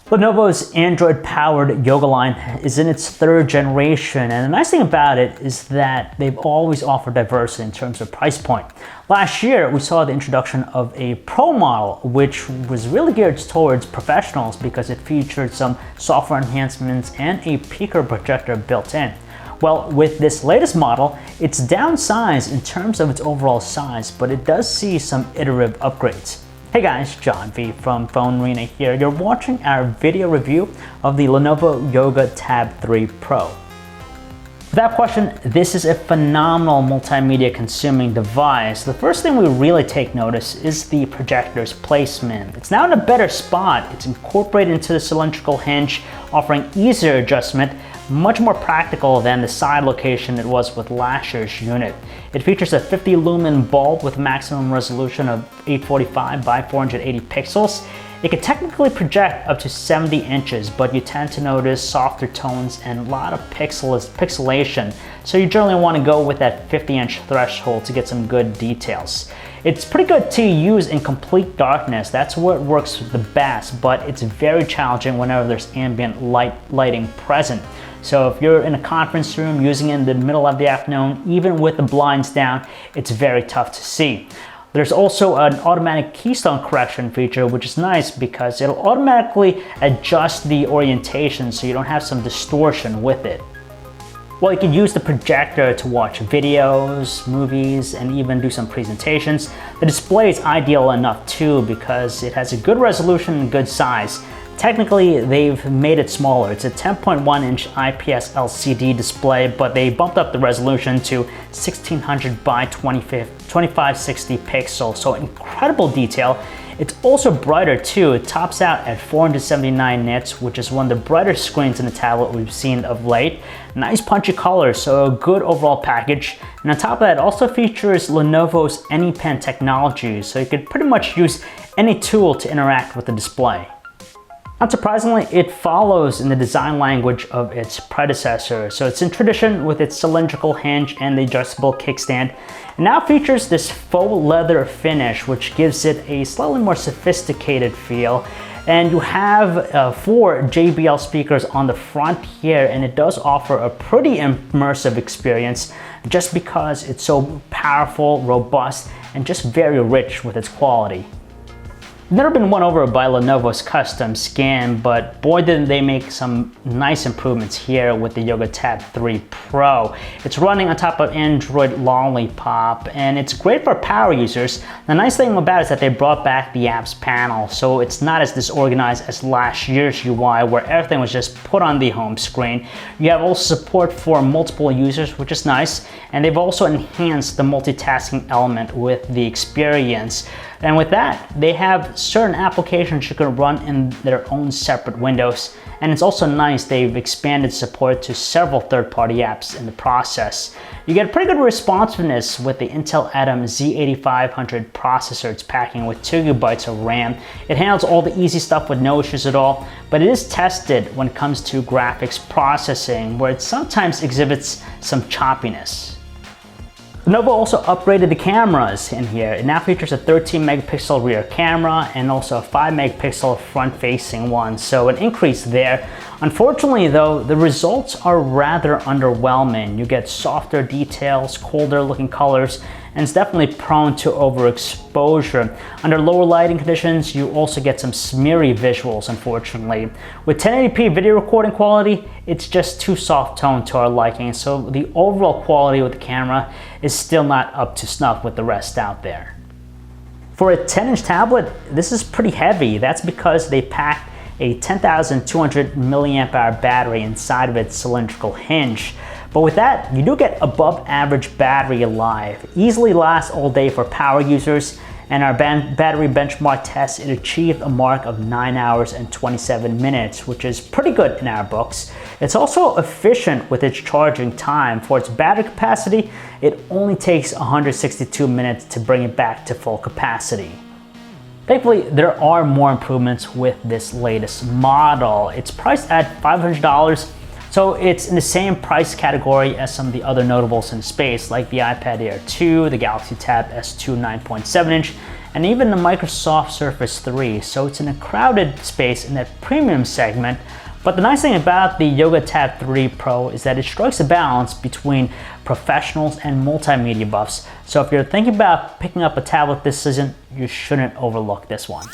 Lenovo's Android-powered Yoga line is in its third generation, and the nice thing about it is that they've always offered diversity in terms of price point. Last year, we saw the introduction of a Pro model, which was really geared towards professionals because it featured some software enhancements and a peaker projector built in. Well, with this latest model, it's downsized in terms of its overall size, but it does see some iterative upgrades. Hey guys, John V from PhoneArena here. You're watching our video review of the Lenovo Yoga Tab 3 Pro. Without question, this is a phenomenal multimedia consuming device. The first thing we really take notice is the projector's placement. It's now in a better spot. It's incorporated into the cylindrical hinge, offering easier adjustment, much more practical than the side location it was with last year's unit. It features a 50 lumen bulb with a maximum resolution of 845 by 480 pixels. It can technically project up to 70 inches, but you tend to notice softer tones and a lot of pixelation, so you generally want to go with that 50-inch threshold to get some good details. It's pretty good to use in complete darkness. That's where it works the best, but it's very challenging whenever there's ambient lighting present. So if you're in a conference room using it in the middle of the afternoon, even with the blinds down, it's very tough to see. There's also an automatic Keystone correction feature, which is nice because it'll automatically adjust the orientation so you don't have some distortion with it. Well, you can use the projector to watch videos, movies, and even do some presentations. The display is ideal enough too because it has a good resolution and good size. Technically, they've made it smaller. It's a 10.1-inch IPS LCD display, but they bumped up the resolution to 1600 by 2560 pixels, so incredible detail. It's also brighter too. It tops out at 479 nits, which is one of the brighter screens in the tablet we've seen of late. Nice punchy colors, so a good overall package. And on top of that, it also features Lenovo's AnyPen technology, so you could pretty much use any tool to interact with the display. Not surprisingly, it follows in the design language of its predecessor. So it's in tradition with its cylindrical hinge and the adjustable kickstand. It now features this faux leather finish, which gives it a slightly more sophisticated feel. And you have 4 JBL speakers on the front here, and it does offer a pretty immersive experience just because it's so powerful, robust, and just very rich with its quality. Never been won over by Lenovo's custom skin, but boy didn't they make some nice improvements here with the Yoga Tab 3 Pro. It's running on top of Android Lollipop, and it's great for power users. The nice thing about it is that they brought back the apps panel, so it's not as disorganized as last year's UI where everything was just put on the home screen. You have also support for multiple users, which is nice, and they've also enhanced the multitasking element with the experience. And with that, they have certain applications you can run in their own separate windows. And it's also nice they've expanded support to several third-party apps in the process. You get pretty good responsiveness with the Intel Atom Z8500 processor it's packing with 2 GB of RAM. It handles all the easy stuff with no issues at all, but it is tested when it comes to graphics processing, where it sometimes exhibits some choppiness. Lenovo also upgraded the cameras in here. It now features a 13 megapixel rear camera and also a 5 megapixel front facing one, so an increase there. Unfortunately though, the results are rather underwhelming. You get softer details, colder looking colors, and it's definitely prone to overexposure. Under lower lighting conditions, you also get some smeary visuals, unfortunately. With 1080p video recording quality, it's just too soft toned to our liking, so the overall quality with the camera is still not up to snuff with the rest out there. For a 10-inch tablet, this is pretty heavy. That's because they packed a 10,200 milliamp hour battery inside of its cylindrical hinge. But with that, you do get above average battery life. Easily lasts all day for power users, and our battery benchmark test, it achieved a mark of 9 hours and 27 minutes, which is pretty good in our books. It's also efficient with its charging time. For its battery capacity, it only takes 162 minutes to bring it back to full capacity. Thankfully, there are more improvements with this latest model. It's priced at $500, so it's in the same price category as some of the other notables in the space, like the iPad Air 2, the Galaxy Tab S2 9.7-inch, and even the Microsoft Surface 3, so it's in a crowded space in that premium segment. But the nice thing about the Yoga Tab 3 Pro is that it strikes a balance between professionals and multimedia buffs. So if you're thinking about picking up a tablet this season, you shouldn't overlook this one.